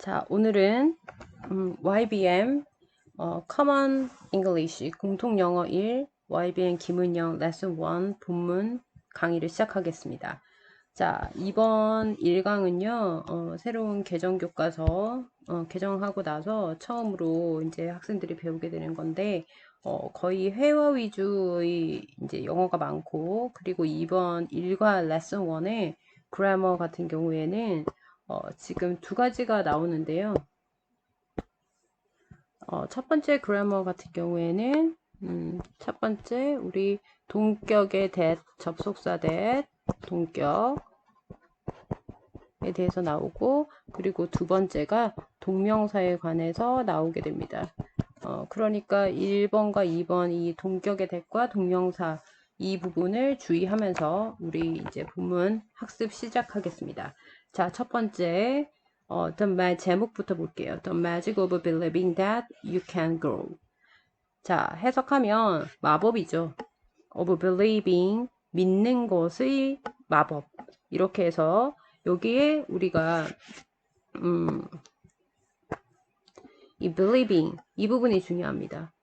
자, 오늘은 YBM Common English 공통 영어 1 YBM 김은영 레슨 1 본문 강의를 시작하겠습니다. 자, 이번 1강은요, 새로운 개정 교과서 개정하고 나서 처음으로 이제 학생들이 배우게 되는 건데, 거의 회화 위주의 이제 영어가 많고, 그리고 이번 1과 레슨 1의 그래머 같은 경우에는 지금 두 가지가 나오는데요. 첫 번째 그래머 같은 경우에는 첫 번째 우리 동격의 that 접속사 that 동격에 대해서 나오고, 그리고 두 번째가 동명사에 관해서 나오게 됩니다. 그러니까 1번과 2번 이 동격의 that과 동명사 이 부분을 주의하면서 우리 이제 본문 학습 시작하겠습니다. 자, 첫 번째 the 제목부터 볼게요. The magic of believing that you can grow. 자, 해석하면 마법이죠. of believing, 믿는 것의 마법. 이렇게 해서 여기에 우리가 이 believing 이 부분이 중요합니다.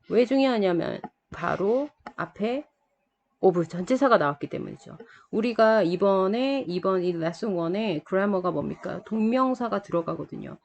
왜 중요하냐면 바로 앞에 of 전치사가 나왔기 때문이죠. 우리가 이번 이 레슨 1에 그래머가 뭡니까? 동명사가 들어가거든요.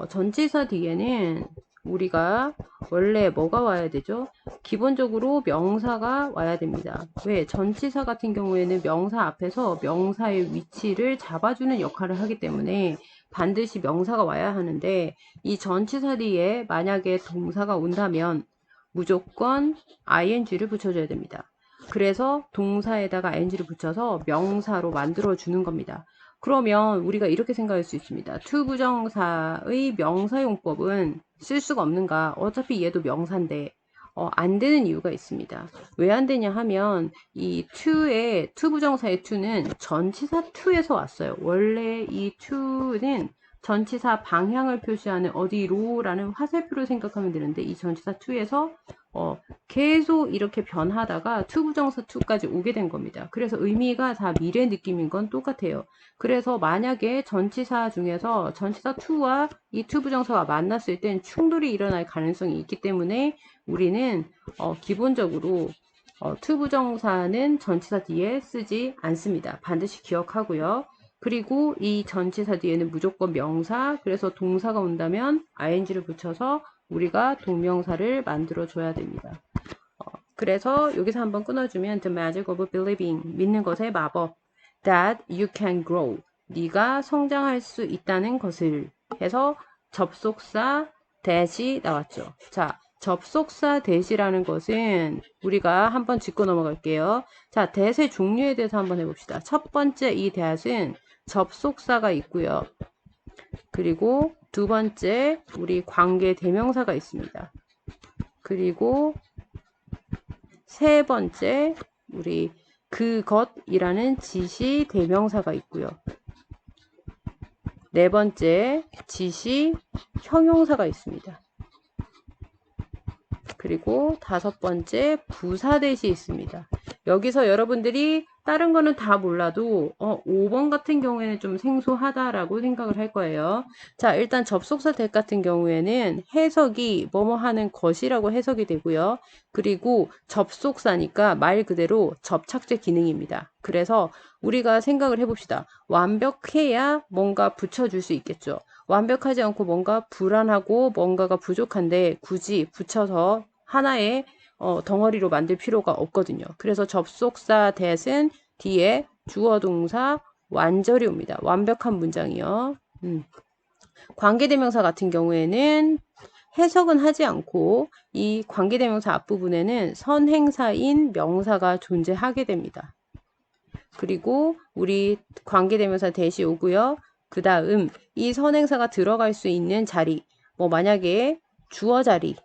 전치사 뒤에는 우리가 원래 뭐가 와야 되죠? 기본적으로 명사가 와야 됩니다. 왜? 전치사 같은 경우에는 명사 앞에서 명사의 위치를 잡아주는 역할을 하기 때문에 반드시 명사가 와야 하는데, 이 전치사 뒤에 만약에 동사가 온다면 무조건 ing를 붙여줘야 됩니다. 그래서 동사에다가 ing를 붙여서 명사로 만들어 주는 겁니다. 그러면 우리가 이렇게 생각할 수 있습니다. to 부정사의 명사용법은 쓸 수가 없는가? 어차피 얘도 명사인데 안 되는 이유가 있습니다. 왜 안 되냐 하면 이 to 부정사의 to는 전치사 to에서 왔어요. 원래 이 to는 전치사 방향을 표시하는 어디로라는 화살표로 생각하면 되는데, 이 전치사 to에서 계속 이렇게 변하다가 to 부정사 to까지 오게 된 겁니다. 그래서 의미가 다 미래 느낌인 건 똑같아요. 그래서 만약에 전치사 중에서 전치사 to와 이 to 부정사가 만났을 땐 충돌이 일어날 가능성이 있기 때문에 우리는 기본적으로 to 부정사는 전치사 뒤에 쓰지 않습니다. 반드시 기억하고요. 그리고 이 전치사 뒤에는 무조건 명사, 그래서 동사가 온다면 ing를 붙여서 우리가 동명사를 만들어 줘야 됩니다. 그래서 여기서 한번 끊어주면 the magic of believing, 믿는 것의 마법, that you can grow, 네가 성장할 수 있다는 것을 해서 접속사 that이 나왔죠. 자, 접속사 that이라는 것은 우리가 한번 짚고 넘어갈게요. 자, that의 종류에 대해서 한번 해봅시다. 첫 번째 이 that은 접속사가 있고요. 그리고 두 번째 우리 관계 대명사가 있습니다. 그리고 세 번째 우리 그것이라는 지시 대명사가 있고요. 네 번째 지시 형용사가 있습니다. 그리고 다섯 번째 부사 대시 있습니다. 여기서 여러분들이 다른 거는 다 몰라도 5번 같은 경우에는 좀 생소하다라고 생각을 할 거예요. 자, 일단 접속사 that 같은 경우에는 해석이 뭐뭐 하는 것이라고 해석이 되고요. 그리고 접속사니까 말 그대로 접착제 기능입니다. 그래서 우리가 생각을 해봅시다. 완벽해야 뭔가 붙여줄 수 있겠죠. 완벽하지 않고 뭔가 불안하고 뭔가가 부족한데 굳이 붙여서 하나의 덩어리로 만들 필요가 없거든요. 그래서 접속사 that은 뒤에 주어 동사 완절이 옵니다. 완벽한 문장이요. 관계대명사 같은 경우에는 해석은 하지 않고 이 관계대명사 앞부분에는 선행사인 명사가 존재하게 됩니다. 그리고 우리 관계대명사 that이 오고요. 그 다음 이 선행사가 들어갈 수 있는 자리, 뭐 만약에 주어 자리,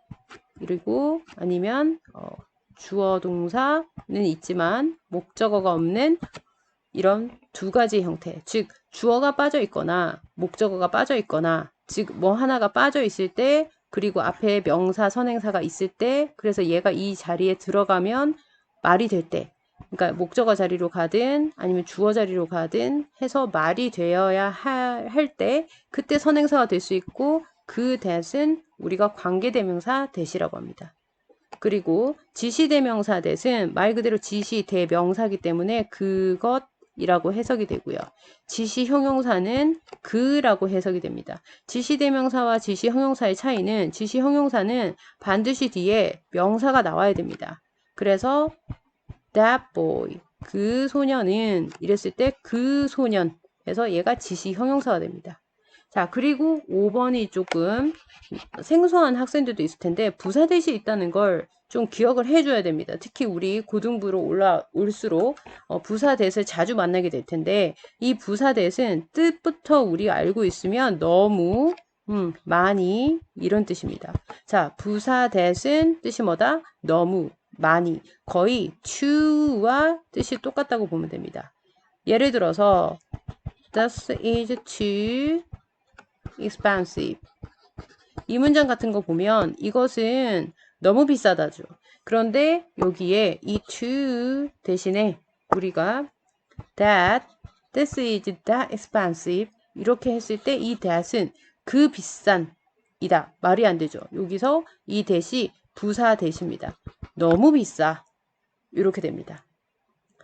그리고 아니면 주어 동사는 있지만 목적어가 없는 이런 두 가지 형태, 즉 주어가 빠져 있거나 목적어가 빠져 있거나, 즉 뭐 하나가 빠져 있을 때, 그리고 앞에 명사 선행사가 있을 때, 그래서 얘가 이 자리에 들어가면 말이 될 때, 그러니까 목적어 자리로 가든 아니면 주어 자리로 가든 해서 말이 되어야 할 때 그때 선행사가 될 수 있고 그 that은 우리가 관계대명사 that이라고 합니다. 그리고 지시대명사 that은 말 그대로 지시대명사이기 때문에 그것이라고 해석이 되고요. 지시형용사는 그라고 해석이 됩니다. 지시대명사와 지시형용사의 차이는 지시형용사는 반드시 뒤에 명사가 나와야 됩니다. 그래서 that boy, 그 소년은 이랬을 때 그 소년 해서 얘가 지시 형용사가 됩니다. 자, 그리고 5번이 조금 생소한 학생들도 있을 텐데 부사 대시 있다는 걸 좀 기억을 해줘야 됩니다. 특히 우리 고등부로 올라올수록 부사 대를 자주 만나게 될 텐데 이 부사 대는 뜻부터 우리 알고 있으면 너무 많이 이런 뜻입니다. 자, 부사 대은 뜻이 뭐다? 너무 많이 거의 to와 뜻이 똑같다고 보면 됩니다. 예를 들어서 This is too expensive. 이 문장 같은 거 보면 이것은 너무 비싸다죠. 그런데 여기에 이 to 대신에 우리가 this is that expensive 이렇게 했을 때 이 that은 그 비싼 이다. 말이 안 되죠. 여기서 이 that이 부사 that입니다. 너무 비싸. 이렇게 됩니다.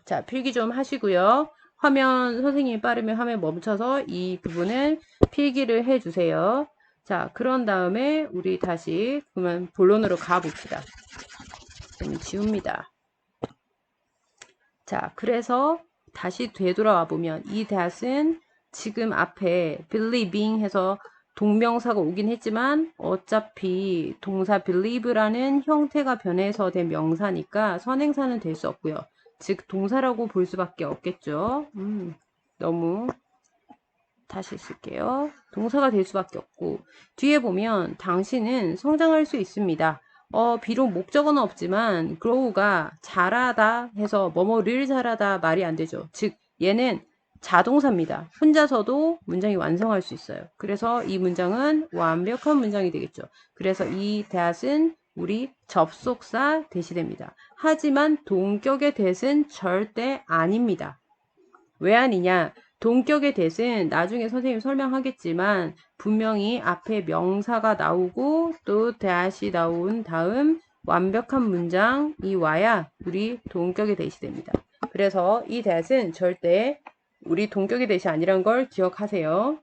자, 필기 좀 하시고요. 화면 선생님이 빠르면 화면 멈춰서 이 부분을 필기를 해주세요. 자, 그런 다음에 우리 다시 그러면 본론으로 가봅시다. 지웁니다. 자, 그래서 다시 되돌아와 보면 이 that은 지금 앞에 believing 해서 동명사가 오긴 했지만 어차피 동사 believe라는 형태가 변해서 된 명사니까 선행사는 될 수 없고요. 즉 동사라고 볼 수밖에 없겠죠. 너무 다시 쓸게요. 동사가 될 수밖에 없고 뒤에 보면 당신은 성장할 수 있습니다. 비록 목적어는 없지만 grow가 자라다 해서 뭐뭐를 자라다 말이 안 되죠. 즉 얘는 자동사입니다. 혼자서도 문장이 완성할 수 있어요. 그래서 이 문장은 완벽한 문장이 되겠죠. 그래서 이 that은 우리 접속사 that이 됩니다. 하지만 동격의 that은 절대 아닙니다. 왜 아니냐? 동격의 that은 나중에 선생님 설명하겠지만 분명히 앞에 명사가 나오고 또 that이 나온 다음 완벽한 문장이 와야 우리 동격의 that이 됩니다. 그래서 이 that은 절대 우리 동격의 that이 아니란 걸 기억하세요.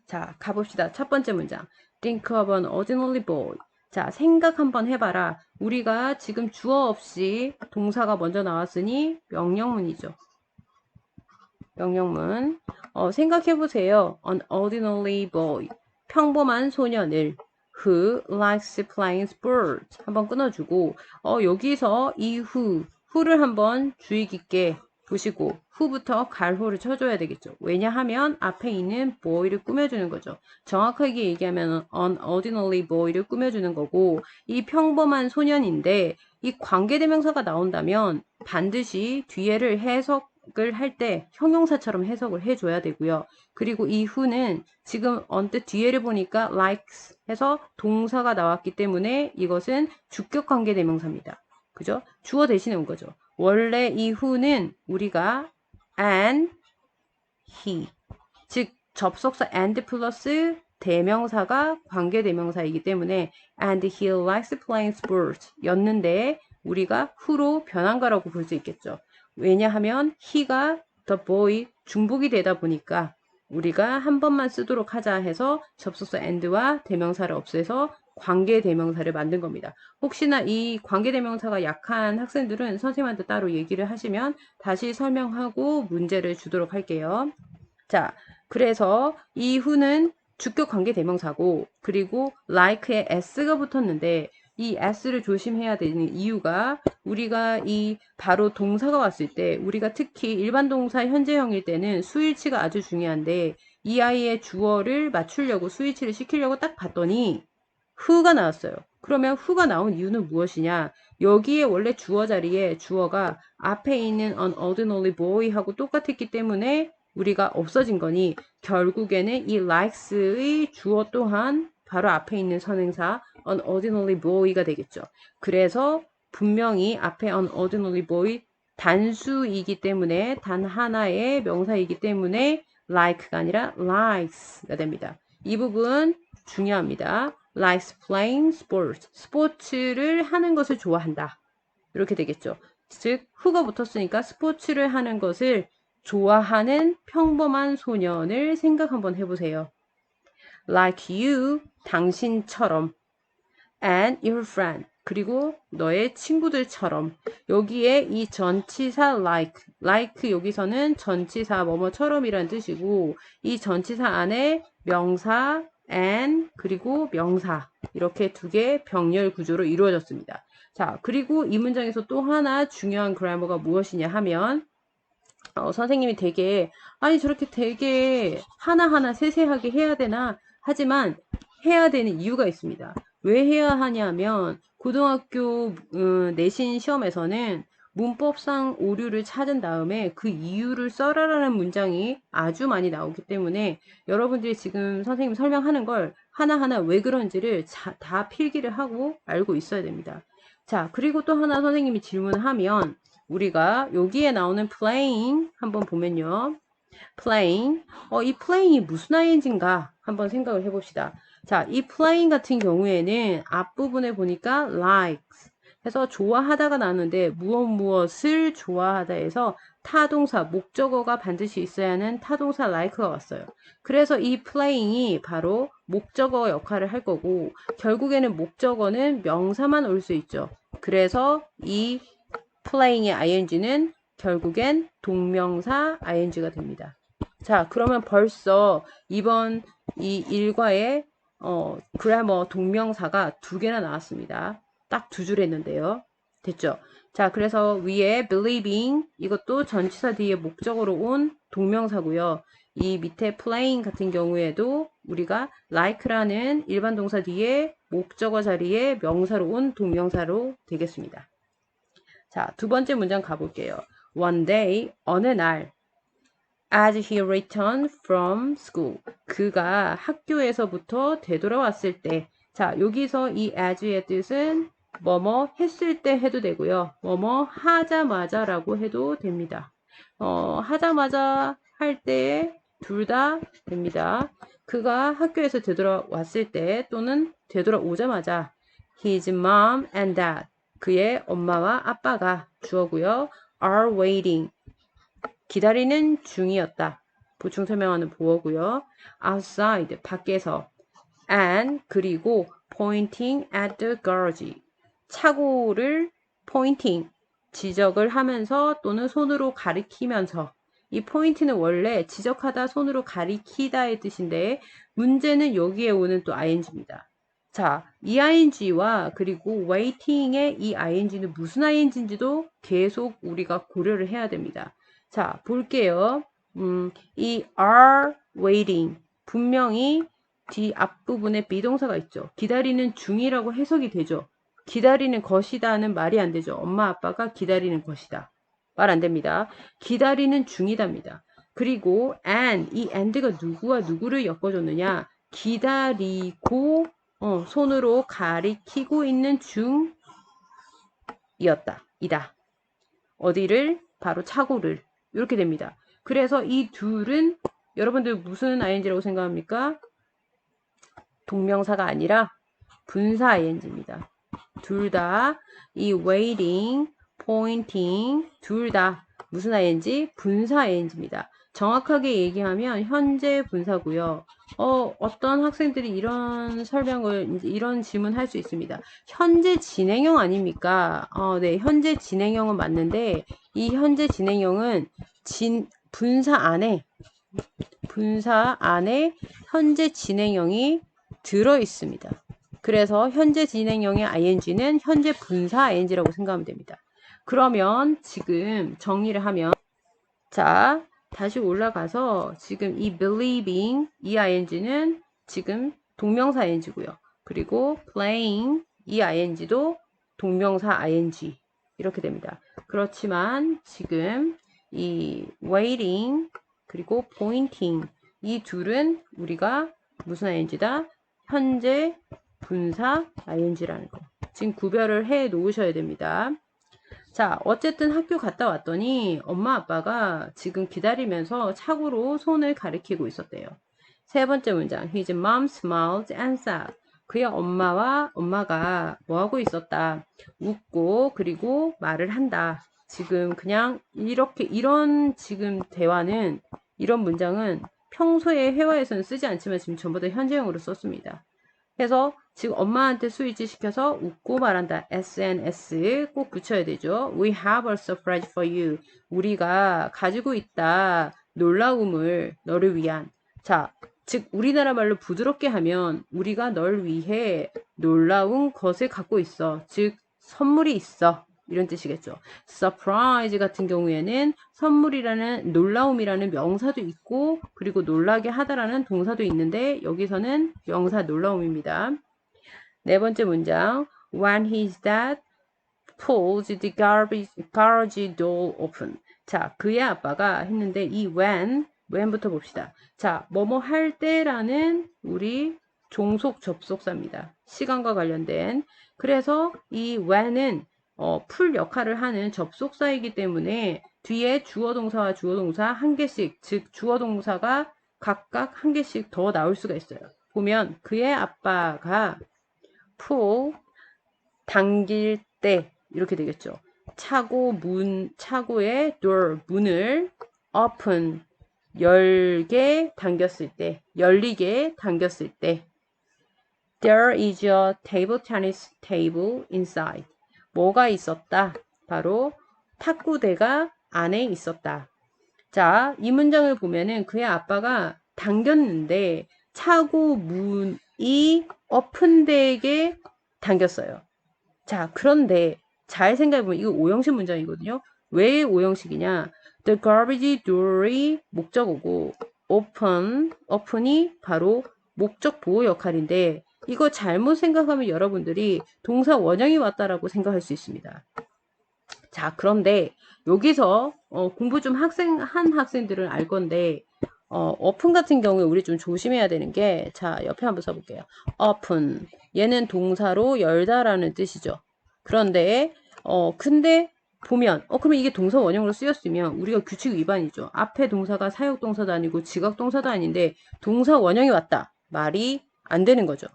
자, 가봅시다. 첫 번째 문장. Think of an ordinary boy. 자, 생각 한번 해봐라. 우리가 지금 주어 없이 동사가 먼저 나왔으니 명령문이죠. 명령문. 생각해보세요. An ordinary boy. 평범한 소년을 who likes playing sports. 한번 끊어주고 여기서 이 who를 한번 주의 깊게 보시고 who부터 갈호를 쳐줘야 되겠죠. 왜냐하면 앞에 있는 boy를 꾸며주는 거죠. 정확하게 얘기하면 an ordinary boy를 꾸며주는 거고 이 평범한 소년인데 이 관계대명사가 나온다면 반드시 뒤에를 해석을 할 때 형용사처럼 해석을 해줘야 되고요. 그리고 이 who는 지금 언뜻 뒤에를 보니까 likes 해서 동사가 나왔기 때문에 이것은 주격 관계대명사입니다. 그죠? 주어 대신에 온 거죠. 원래 이 who는 우리가 and, he, 즉 접속사 and 플러스 대명사가 관계대명사이기 때문에 and he likes playing sports 였는데 우리가 who로 변한 거라고 볼 수 있겠죠. 왜냐하면 he가 the boy 중복이 되다 보니까 우리가 한 번만 쓰도록 하자 해서 접속사 and와 대명사를 없애서 관계대명사를 만든 겁니다. 혹시나 이 관계대명사가 약한 학생들은 선생님한테 따로 얘기를 하시면 다시 설명하고 문제를 주도록 할게요. 자, 그래서 이 who는 주격 관계대명사고 그리고 like에 s가 붙었는데 이 s를 조심해야 되는 이유가 우리가 이 바로 동사가 왔을 때 우리가 특히 일반 동사 현재형일 때는 수일치가 아주 중요한데 이 아이의 주어를 맞추려고 수일치를 시키려고 딱 봤더니 who가 나왔어요. 그러면 who가 나온 이유는 무엇이냐? 여기에 원래 주어 자리에 주어가 앞에 있는 an ordinary boy 하고 똑같았기 때문에 우리가 없어진 거니 결국에는 이 likes의 주어 또한 바로 앞에 있는 선행사 an ordinary boy가 되겠죠. 그래서 분명히 앞에 an ordinary boy 단수이기 때문에 단 하나의 명사이기 때문에 like가 아니라 likes가 됩니다. 이 부분 중요합니다. likes playing sports. 스포츠를 하는 것을 좋아한다. 이렇게 되겠죠. 즉 who가 붙었으니까 스포츠를 하는 것을 좋아하는 평범한 소년을 생각 한번 해보세요. Like you, 당신처럼. And your friend. 그리고 너의 친구들처럼. 여기에 이 전치사 like 여기서는 전치사 뭐뭐처럼이란 뜻이고 이 전치사 안에 명사 and 그리고 명사 이렇게 두 개 병렬 구조로 이루어졌습니다. 자, 그리고 이 문장에서 또 하나 중요한 그래머가 무엇이냐 하면 선생님이 되게 아니 저렇게 되게 하나하나 세세하게 해야 되나 하지만 해야 되는 이유가 있습니다. 왜 해야 하냐면 고등학교 내신 시험에서는 문법상 오류를 찾은 다음에 그 이유를 써라라는 문장이 아주 많이 나오기 때문에 여러분들이 지금 선생님 설명하는 걸 하나하나 왜 그런지를 다 필기를 하고 알고 있어야 됩니다. 자, 그리고 또 하나 선생님이 질문하면 우리가 여기에 나오는 playing 한번 보면요. playing, 이 playing이 무슨 ing인가 한번 생각을 해봅시다. 자, 이 playing 같은 경우에는 앞부분에 보니까 likes 해서 좋아하다가 나오는데 무엇을 좋아하다 해서 타동사, 목적어가 반드시 있어야 하는 타동사 like가 왔어요. 그래서 이 playing이 바로 목적어 역할을 할 거고 결국에는 목적어는 명사만 올 수 있죠. 그래서 이 playing의 ing는 결국엔 동명사 ing가 됩니다. 자, 그러면 벌써 이번 이 일과의 그래머 동명사가 두 개나 나왔습니다. 딱 두 줄 했는데요. 됐죠? 자, 그래서 위에 believing 이것도 전치사 뒤에 목적으로 온 동명사고요. 이 밑에 playing 같은 경우에도 우리가 like라는 일반 동사 뒤에 목적어 자리에 명사로 온 동명사로 되겠습니다. 자, 두 번째 문장 가볼게요. One day, 어느 날, as he returned from school. 그가 학교에서부터 되돌아왔을 때. 자, 여기서 이 as의 뜻은 뭐뭐 했을 때 해도 되고요. 뭐뭐 하자마자 라고 해도 됩니다. 하자마자 할 때에 둘 다 됩니다. 그가 학교에서 되돌아왔을 때 또는 되돌아오자마자 his mom and dad. 그의 엄마와 아빠가 주어고요. are waiting. 기다리는 중이었다. 보충 설명하는 보어고요. outside. 밖에서. and 그리고 pointing at the garage. 차고를 pointing. 지적을 하면서 또는 손으로 가리키면서. 이 포인트는 원래 지적하다, 손으로 가리키다의 뜻인데 문제는 여기에 오는 또 ing입니다. 자, 이 ing와 그리고 waiting의 이 ing는 무슨 ing인지도 계속 우리가 고려를 해야 됩니다. 자, 볼게요. 이 are waiting 분명히 뒤 앞부분에 비동사가 있죠. 기다리는 중이라고 해석이 되죠. 기다리는 것이다는 말이 안 되죠. 엄마 아빠가 기다리는 것이다. 말 안 됩니다. 기다리는 중이답니다. 그리고 and, 이 and가 누구와 누구를 엮어줬느냐? 기다리고 손으로 가리키고 있는 중이었다. 이다. 어디를? 바로 차고를. 이렇게 됩니다. 그래서 이 둘은 여러분들 무슨 ing라고 생각합니까? 동명사가 아니라 분사 ing입니다. 둘 다 이 waiting, pointing 둘 다 무슨 ing? 분사 ing입니다. 정확하게 얘기하면 현재 분사고요. 어떤 학생들이 이런 설명을 이런 질문 할 수 있습니다. 현재 진행형 아닙니까? 네, 현재 진행형은 맞는데 이 현재 진행형은 분사 안에 현재 진행형이 들어 있습니다. 그래서 현재 진행형의 ing는 현재 분사 ing라고 생각하면 됩니다. 그러면 지금 정리를 하면 자, 다시 올라가서 지금 이 believing 이 ing는 지금 동명사 ing고요. 그리고 playing 이 ing도 동명사 ing 이렇게 됩니다. 그렇지만 지금 이 waiting 그리고 pointing 이 둘은 우리가 무슨 ing다? 현재 분사 ing라는 거. 지금 구별을 해 놓으셔야 됩니다. 자, 어쨌든 학교 갔다 왔더니 엄마 아빠가 지금 기다리면서 차고로 손을 가리키고 있었대요. 세 번째 문장. His mom smiled and said. 그의 엄마가 뭐 하고 있었다. 웃고 그리고 말을 한다. 지금 그냥 이런 지금 대화는 이런 문장은 평소에 회화에서는 쓰지 않지만 지금 전부 다 현재형으로 썼습니다. 그래서 지금 엄마한테 스위치 시켜서 웃고 말한다. SNS 꼭 붙여야 되죠. We have a surprise for you. 우리가 가지고 있다. 놀라움을 너를 위한. 자, 즉 우리나라 말로 부드럽게 하면 우리가 널 위해 놀라운 것을 갖고 있어. 즉 선물이 있어. 이런 뜻이겠죠. surprise 같은 경우에는 선물이라는 놀라움이라는 명사도 있고 그리고 놀라게 하다라는 동사도 있는데 여기서는 명사 놀라움입니다. 네 번째 문장. When his dad pulls the garage door open. 자, 그의 아빠가 했는데 이 when부터 봅시다. 자, 뭐뭐 할 때라는 우리 종속 접속사입니다. 시간과 관련된. 그래서 이 when은 풀 역할을 하는 접속사이기 때문에 뒤에 주어 동사와 주어 동사 한 개씩, 즉 주어 동사가 각각 한 개씩 더 나올 수가 있어요. 보면 그의 아빠가 pull 당길 때 이렇게 되겠죠. 차고의 door 문을 open 열리게 당겼을 때 There is a table tennis table inside. 뭐가 있었다? 바로 탁구대가 안에 있었다. 자, 이 문장을 보면은 그의 아빠가 당겼는데 차고 문이 오픈되게 당겼어요. 자, 그런데 잘 생각해보면 이거 오형식 문장이거든요. 왜 오형식이냐? The garbage door이 목적어고 open이 바로 목적 보호 역할인데 이거 잘못 생각하면 여러분들이 동사 원형이 왔다라고 생각할 수 있습니다. 자, 그런데 여기서 공부 좀 한 학생들은 알 건데 open 같은 경우에 우리 좀 조심해야 되는 게 자, 옆에 한번 써볼게요. open 얘는 동사로 열다라는 뜻이죠. 그런데 근데 보면 그러면 이게 동사 원형으로 쓰였으면 우리가 규칙 위반이죠. 앞에 동사가 사역 동사도 아니고 지각 동사도 아닌데 동사 원형이 왔다. 말이 안 되는 거죠.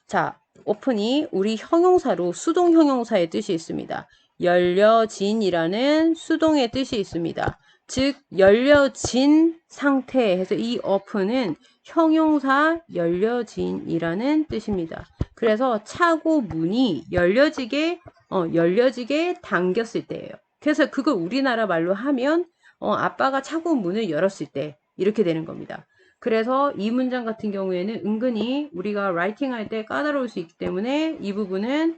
자, open이 우리 형용사로 수동 형용사의 뜻이 있습니다. 열려진이라는 수동의 뜻이 있습니다. 즉 열려진 상태에서 이 open은 형용사 열려진이라는 뜻입니다. 그래서 차고 문이 열려지게 당겼을 때예요. 그래서 그걸 우리나라 말로 하면 아빠가 차고 문을 열었을 때 이렇게 되는 겁니다. 그래서 이 문장 같은 경우에는 은근히 우리가 라이팅 할 때 까다로울 수 있기 때문에 이 부분은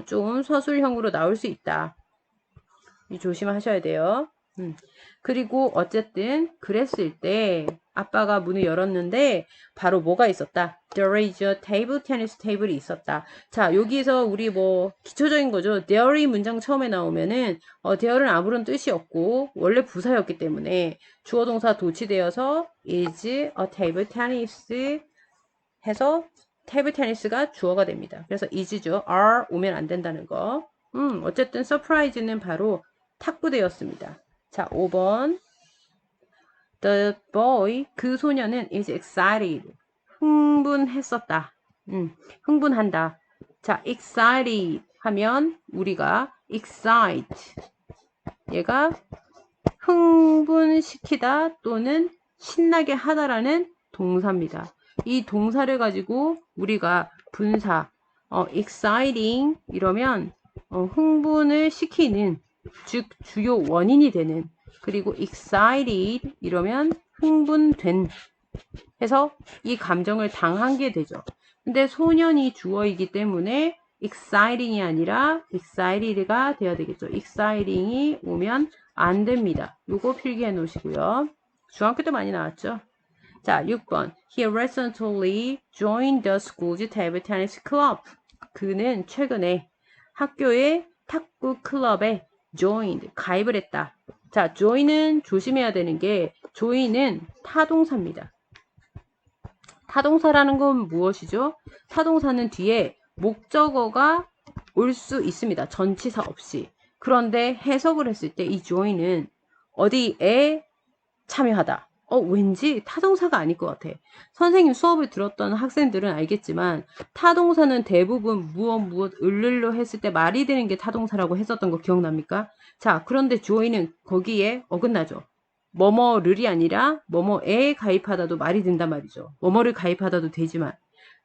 좀 서술형으로 나올 수 있다. 조심하셔야 돼요. 그리고 어쨌든 그랬을 때 아빠가 문을 열었는데 바로 뭐가 있었다? There is a table tennis table이 있었다. 자, 여기서 우리 뭐 기초적인 거죠. There이 문장 처음에 나오면은 there는 아무런 뜻이 없고 원래 부사였기 때문에 주어 동사 도치되어서 is a table tennis 해서 table tennis가 주어가 됩니다. 그래서 is죠. are 오면 안 된다는 거. 어쨌든 surprise는 바로 탁구대였습니다. 자, 5번. The boy, 그 소녀는 is excited. 흥분했었다. 흥분한다. 자, excited 하면 우리가 excite. 얘가 흥분시키다 또는 신나게 하다라는 동사입니다. 이 동사를 가지고 우리가 분사, exciting 이러면 흥분을 시키는 즉 주요 원인이 되는 그리고 excited 이러면 흥분된 해서 이 감정을 당한 게 되죠. 근데 소년이 주어이기 때문에 exciting이 아니라 excited가 되어야 되겠죠. exciting이 오면 안 됩니다. 요거 필기해 놓으시고요. 중학교 때 많이 나왔죠. 자, 6번. He recently joined the school's table tennis club. 그는 최근에 학교의 탁구 클럽에 joined, 가입을 했다. 자, join은 조심해야 되는 게 join은 타동사입니다. 타동사라는 건 무엇이죠? 타동사는 뒤에 목적어가 올 수 있습니다. 전치사 없이. 그런데 해석을 했을 때 이 join은 어디에 참여하다. 왠지 타동사가 아닐 것 같아. 선생님 수업을 들었던 학생들은 알겠지만 타동사는 대부분 무엇 을를로 했을 때 말이 되는 게 타동사라고 했었던 거 기억납니까? 자, 그런데 join은 거기에 어긋나죠. 뭐뭐를이 아니라 뭐뭐에 가입하다도 말이 된단 말이죠. 뭐뭐를 가입하다도 되지만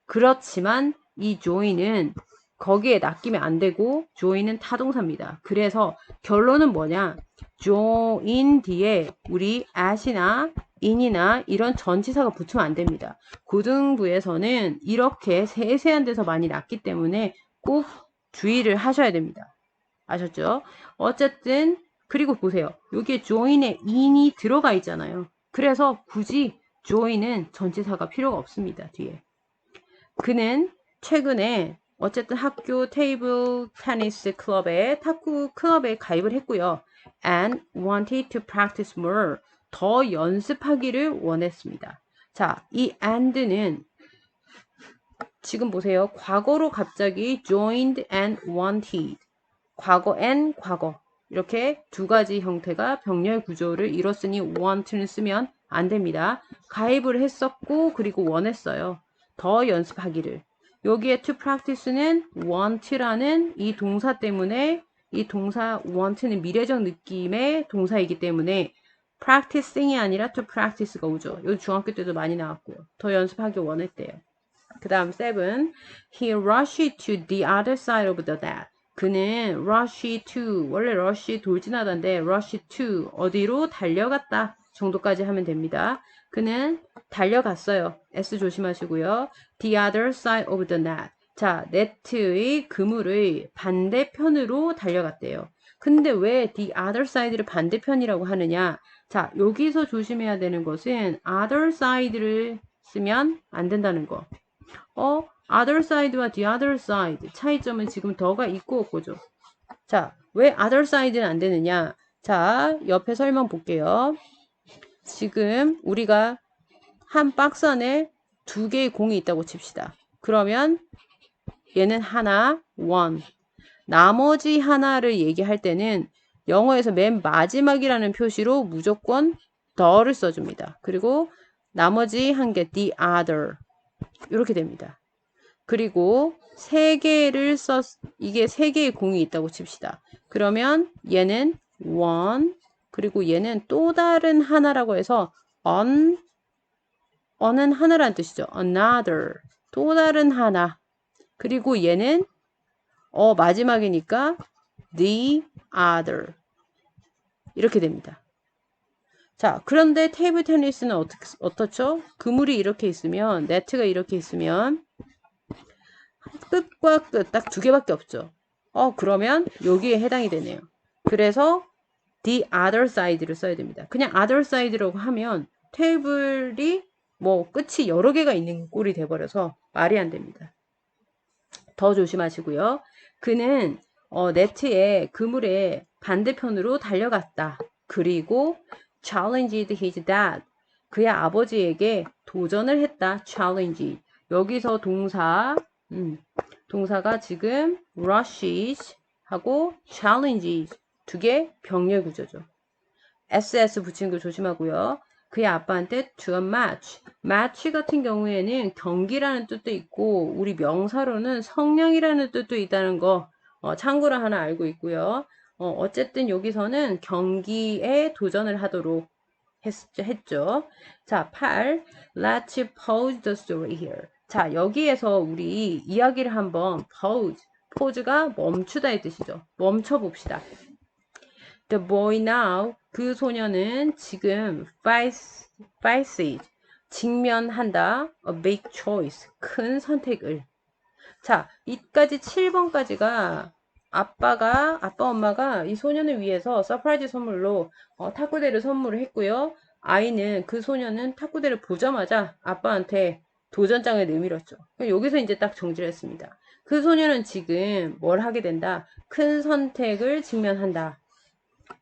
그렇지만 이 join은 거기에 낚이면 안 되고 join은 타동사입니다. 그래서 결론은 뭐냐? join 뒤에 우리 at이나 in이나 이런 전치사가 붙으면 안 됩니다. 고등부에서는 이렇게 세세한 데서 많이 났기 때문에 꼭 주의를 하셔야 됩니다. 아셨죠? 어쨌든 그리고 보세요. 여기에 join에 in이 들어가 있잖아요. 그래서 굳이 join은 전치사가 필요가 없습니다. 뒤에. 그는 최근에 어쨌든 학교 테이블 테니스 클럽에 탁구 클럽에 가입을 했고요. And wanted to practice more. 더 연습하기를 원했습니다. 자, 이 and는 지금 보세요. 과거로 갑자기 joined and wanted. 과거 and 과거. 이렇게 두 가지 형태가 병렬 구조를 이뤘으니 want는 쓰면 안 됩니다. 가입을 했었고 그리고 원했어요. 더 연습하기를. 여기에 to practice는 want라는 이 동사 때문에 이 동사 want는 미래적 느낌의 동사이기 때문에 practicing이 아니라 to practice가 오죠. 이거 중학교 때도 많이 나왔고요. 더 연습하기 원했대요. 그 다음 7. He rushed to the other side of the net. 그는 rush to, 원래 rush 돌진하다인데 rush to 어디로 달려갔다 정도까지 하면 됩니다. 그는 달려갔어요. S 조심하시고요. The other side of the net. 자, 네트의 그물의 반대편으로 달려갔대요. 근데 왜 the other side를 반대편이라고 하느냐? 자, 여기서 조심해야 되는 것은 other side를 쓰면 안 된다는 거. other side와 the other side 차이점은 지금 더가 있고 없고죠. 자, 왜 other side는 안 되느냐? 자, 옆에 설명 볼게요. 지금 우리가 한 박스 안에 두 개의 공이 있다고 칩시다. 그러면 얘는 하나, one. 나머지 하나를 얘기할 때는 영어에서 맨 마지막이라는 표시로 무조건 the를 써줍니다. 그리고 나머지 한 개, the other. 이렇게 됩니다. 그리고 세 개를 이게 세 개의 공이 있다고 칩시다. 그러면 얘는 one, 그리고 얘는 또 다른 하나라고 해서 on은 하나라는 뜻이죠. another, 또 다른 하나. 그리고 얘는 마지막이니까 the other. 이렇게 됩니다. 자, 그런데 테이블 테니스는 어떻죠? 그물이 이렇게 있으면, 네트가 이렇게 있으면 끝과 끝 딱 두 개밖에 없죠. 그러면 여기에 해당이 되네요. 그래서 the other side를 써야 됩니다. 그냥 other side라고 하면 테이블이 뭐 끝이 여러 개가 있는 꼴이 돼버려서 말이 안 됩니다. 더 조심하시고요. 그는 네트의 그물의 반대편으로 달려갔다. 그리고 challenged his dad. 그의 아버지에게 도전을 했다. challenge. 여기서 동사가 지금 rushes 하고 challenges 두 개 병렬 구조죠. ss 붙이는 거 조심하고요. 그의 아빠한테 to a match. match 같은 경우에는 경기라는 뜻도 있고 우리 명사로는 성령이라는 뜻도 있다는 거 참고로 하나 알고 있고요. 어쨌든 여기서는 경기에 도전을 하도록 했죠. 자, 8. Let's pause the story here. 자, 여기에서 우리 이야기를 한번 pause가 멈추다의 뜻이죠. 멈춰 봅시다. The boy now, 그 소녀는 지금 faces, 직면한다. A big choice, 큰 선택을. 자, 이까지 7번까지가 아빠 엄마가 이 소년을 위해서 서프라이즈 선물로 탁구대를 선물을 했고요. 그 소년은 탁구대를 보자마자 아빠한테 도전장을 내밀었죠. 여기서 이제 딱 정지를 했습니다. 그 소년은 지금 뭘 하게 된다? 큰 선택을 직면한다.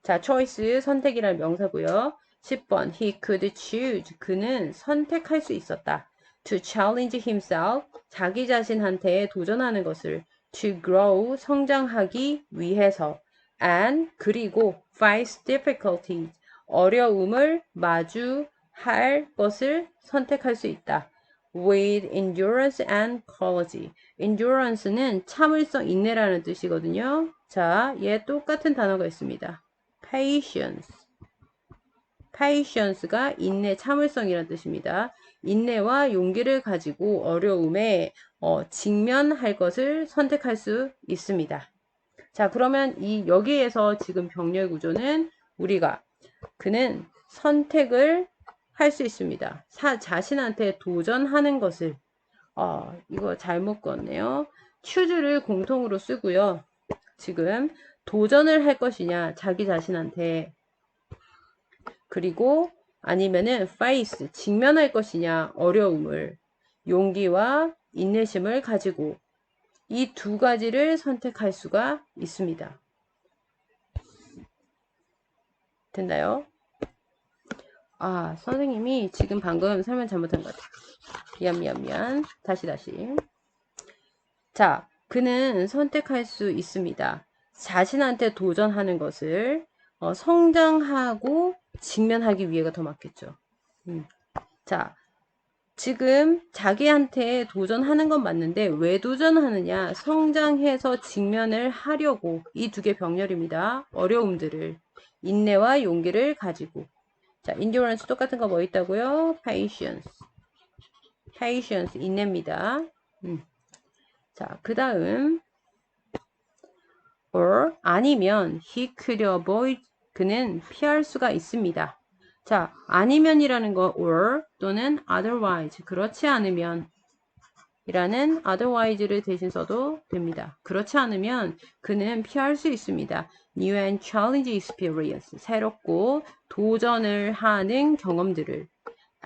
자, choice, 선택이라는 명사고요. 10번, he could choose, 그는 선택할 수 있었다. to challenge himself, 자기 자신한테 도전하는 것을 to grow, 성장하기 위해서 and 그리고 face difficulties 어려움을 마주할 것을 선택할 수 있다. with endurance and courage. endurance는 참을성, 인내라는 뜻이거든요. 자, 얘 똑같은 단어가 있습니다. patience. patience가 인내, 참을성이라는 뜻입니다. 인내와 용기를 가지고 어려움에 직면할 것을 선택할 수 있습니다. 자, 그러면 여기에서 지금 병렬 구조는 우리가 그는 선택을 할 수 있습니다. 자신한테 도전하는 것을 이거 잘못 껐네요. choose를 공통으로 쓰고요. 지금 도전을 할 것이냐 자기 자신한테 그리고 아니면은 face 직면할 것이냐 어려움을 용기와 인내심을 가지고 이 두 가지를 선택할 수가 있습니다. 됐나요? 선생님이 지금 방금 설명 잘못한 것 같아요. 미안. 다시. 자, 그는 선택할 수 있습니다. 자신한테 도전하는 것을 성장하고 직면하기 위해가 더 맞겠죠. 자, 지금 자기한테 도전하는 건 맞는데 왜 도전하느냐? 성장해서 직면을 하려고 이 두 개 병렬입니다. 어려움들을 인내와 용기를 가지고 자, endurance 똑같은 거 뭐 있다고요? patience 인내입니다. 자, 그 다음 or 아니면 he could avoid 그는 피할 수가 있습니다. 자, 아니면이라는 거 or 또는 otherwise 그렇지 않으면 이라는 otherwise를 대신 써도 됩니다. 그렇지 않으면 그는 피할 수 있습니다. New and challenging experience 새롭고 도전을 하는 경험들을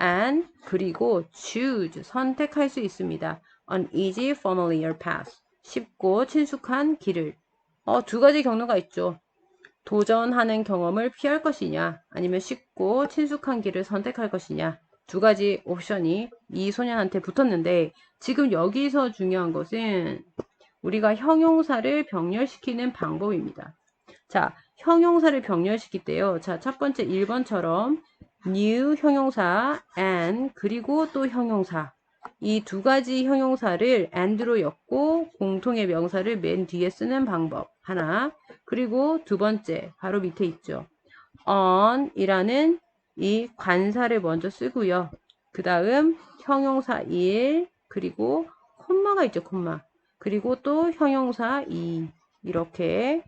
and 그리고 choose 선택할 수 있습니다. An easy familiar path 쉽고 친숙한 길을 두 가지 경로가 있죠. 도전하는 경험을 피할 것이냐 아니면 쉽고 친숙한 길을 선택할 것이냐 두 가지 옵션이 이 소년한테 붙었는데 지금 여기서 중요한 것은 우리가 형용사를 병렬시키는 방법입니다. 자, 형용사를 병렬시킬 때요. 자, 첫 번째 1번처럼 new 형용사 and 그리고 또 형용사 이 두 가지 형용사를 and로 엮고 공통의 명사를 맨 뒤에 쓰는 방법 하나 그리고 두 번째 바로 밑에 있죠. on 이라는 이 관사를 먼저 쓰고요. 그 다음 형용사 1 그리고 콤마가 있죠. 콤마 그리고 또 형용사 2 이렇게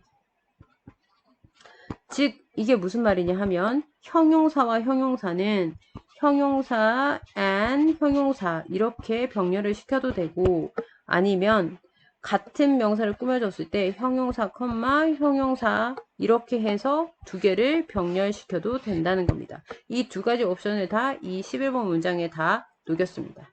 즉 이게 무슨 말이냐 하면 형용사와 형용사는 형용사 and 형용사 이렇게 병렬을 시켜도 되고 아니면 같은 명사를 꾸며줬을 때 형용사, 형용사 이렇게 해서 두 개를 병렬시켜도 된다는 겁니다. 이 두 가지 옵션을 다 이 11번 문장에 다 녹였습니다.